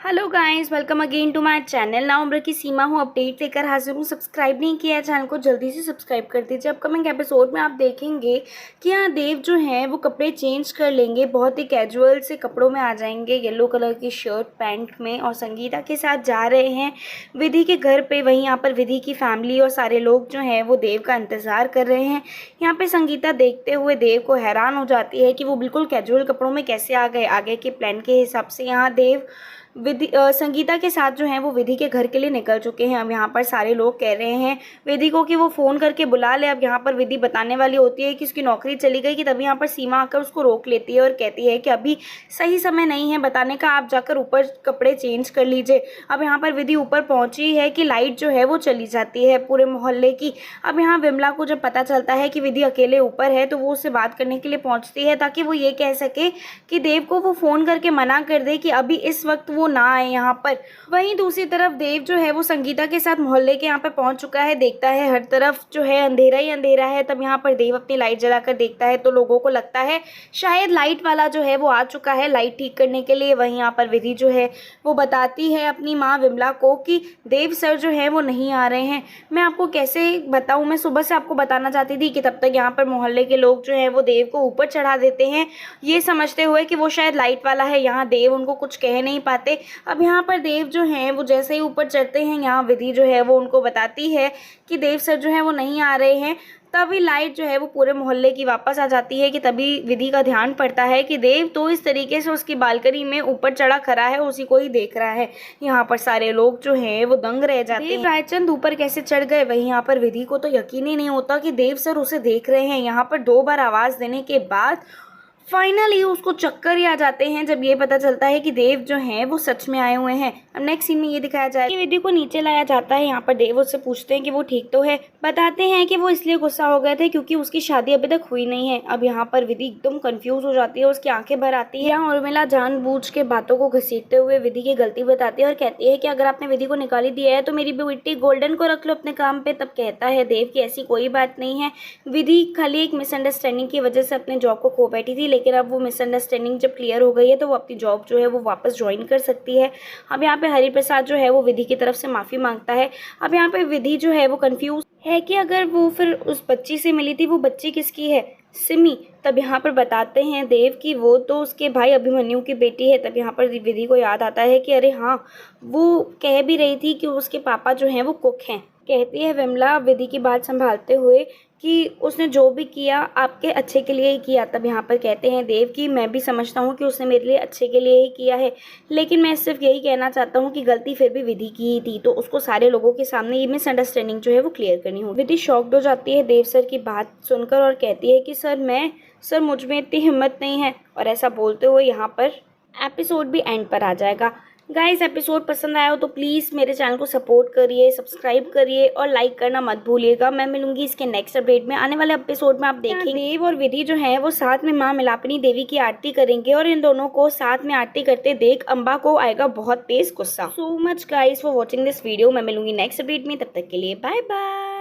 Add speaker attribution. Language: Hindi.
Speaker 1: Hello guys, welcome again to my channel. ना उम्र की सीमा हूँ, अपडेट लेकर हाजिर हूँ। सब्सक्राइब नहीं किया है चैनल को, जल्दी से सब्सक्राइब कर दीजिए। अपकमिंग एपिसोड में आप देखेंगे कि यहाँ देव जो है वो कपड़े चेंज कर लेंगे, बहुत ही कैजुअल से कपड़ों में आ जाएंगे, येलो कलर की शर्ट पैंट में, और संगीता के साथ जा रहे हैं विधि के घर पे। वहीं यहाँ पर विधि की फैमिली और सारे लोग जो हैं वो देव का इंतज़ार कर रहे हैं। यहाँ पे संगीता देखते हुए देव को हैरान हो जाती है कि वो बिल्कुल कैजुअल कपड़ों में कैसे आ गए। आगे के प्लान के हिसाब से यहाँ देव संगीता के साथ जो है वो विधि के घर के लिए निकल चुके हैं। अब यहाँ पर सारे लोग कह रहे हैं विधि को कि वो फ़ोन करके बुला ले। अब यहाँ पर विधि बताने वाली होती है कि उसकी नौकरी चली गई, कि तभी यहाँ पर सीमा आकर उसको रोक लेती है और कहती है कि अभी सही समय नहीं है बताने का, आप जाकर ऊपर कपड़े चेंज कर लीजिए। अब यहाँ पर विधि ऊपर पहुँची है कि लाइट जो है वो चली जाती है पूरे मोहल्ले की। अब यहाँ विमला को जब पता चलता है कि विधि अकेले ऊपर है तो वो उससे बात करने के लिए पहुँचती है, ताकि वो ये कह सके कि देव को वो फ़ोन करके मना कर दे कि अभी इस वक्त वो ना आए यहाँ पर। वहीं दूसरी तरफ देव जो है वो संगीता के साथ मोहल्ले के यहाँ पे पहुंच चुका है। देखता है हर तरफ जो है अंधेरा ही अंधेरा है। तब यहाँ पर देव अपनी लाइट जलाकर देखता है तो लोगों को लगता है शायद लाइट वाला जो है वो आ चुका है लाइट ठीक करने के लिए। वहीं यहाँ पर विधि जो है वो बताती है अपनी माँ विमला को कि देव सर जो है वो नहीं आ रहे हैं। मैं आपको कैसे बताऊँ, मैं सुबह से आपको बताना चाहती थी कि तब तक यहाँ पर मोहल्ले के लोग जो है वो देव को ऊपर चढ़ा देते हैं, ये समझते हुए कि वो शायद लाइट वाला है। यहाँ देव उनको कुछ कह नहीं पाते। अब यहाँ पर देव जो हैं वो जैसे ही ऊपर चढ़ते हैं, यहाँ विधि जो है वो उनको बताती है कि देव सर जो है वो नहीं आ रहे हैं। तभी लाइट जो है वो पूरे मोहल्ले की वापस आ जाती है। कि तभी विधि का ध्यान पड़ता है कि देव तो इस तरीके से उसकी बालकनी में ऊपर चढ़ा खड़ा है, उसी को ही देख रहा है। यहाँ पर सारे लोग जो हैं वो दंग रह जाते हैं, रायचंद ऊपर कैसे चढ़ गए। वहीं यहाँ पर विधि को तो यकीन ही नहीं होता कि देव सर उसे देख रहे हैं। यहाँ पर 2 बार आवाज़ देने के बाद फाइनली उसको चक्कर ही आ जाते हैं जब ये पता चलता है कि देव जो हैं वो सच में आए हुए हैं। अब नेक्स्ट सीन में ये दिखाया जाए कि विधि को नीचे लाया जाता है। यहाँ पर देव उससे पूछते हैं कि वो ठीक तो है। बताते हैं कि वो इसलिए गुस्सा हो गए थे क्योंकि उसकी शादी अभी तक हुई नहीं है। अब यहाँ पर विधि एकदम कंफ्यूज हो जाती है, उसकी आंखें भर आती है। यहाँ उर्मिला जानबूझ के बातों को घसीटते हुए विधि की गलती बताती है और कहती है कि अगर आपने विधि को निकाली दिया है तो मेरी बेटी गोल्डन को रख लो अपने काम पे। तब कहता है देव की ऐसी कोई बात नहीं है, विधि खाली एक मिसअंडरस्टैंडिंग की वजह से अपने जॉब को खो बैठी थी, लेकिन अब वो मिसअंडरस्टैंडिंग जब क्लियर हो गई है तो वो अपनी जॉब जो है वो वापस ज्वाइन कर सकती है। अब यहाँ पे हरि प्रसाद जो है वो विधि की तरफ से माफ़ी मांगता है। अब यहाँ पे विधि जो है वो कंफ्यूज है कि अगर वो फिर उस बच्ची से मिली थी, वो बच्ची किसकी है, सिमी। तब यहाँ पर बताते हैं देव कि वो तो उसके भाई अभिमन्यु की बेटी है। तब यहाँ पर विधि को याद आता है कि अरे हाँ, वो कह भी रही थी कि उसके पापा जो हैं वो कुक हैं। कहती है विमला विधि की बात संभालते हुए कि उसने जो भी किया आपके अच्छे के लिए ही किया। तब यहाँ पर कहते हैं देव कि मैं भी समझता हूँ कि उसने मेरे लिए अच्छे के लिए ही किया है, लेकिन मैं सिर्फ यही कहना चाहता हूँ कि गलती फिर भी विधि की ही थी, तो उसको सारे लोगों के सामने ये मिसअंडरस्टैंडिंग जो है वो क्लियर करनी होगी। विधि शॉक्ड हो जाती है देव सर की बात सुनकर और कहती है कि सर मुझ में इतनी हिम्मत नहीं है। और ऐसा बोलते हुए यहाँ पर एपिसोड भी एंड पर आ जाएगा। गाइस, एपिसोड पसंद आया हो तो प्लीज़ मेरे चैनल को सपोर्ट करिए, सब्सक्राइब करिए और लाइक करना मत भूलिएगा। मैं मिलूंगी इसके नेक्स्ट अपडेट में। आने वाले एपिसोड में आप देखेंगे देव और विधि जो है वो साथ में माँ मिलापनी देवी की आरती करेंगे, और इन दोनों को साथ में आरती करते देख अम्बा को आएगा बहुत तेज गुस्सा। So much guys for watching this video. मैं मिलूंगी नेक्स्ट अपडेट में, तब तक के लिए बाय बाय।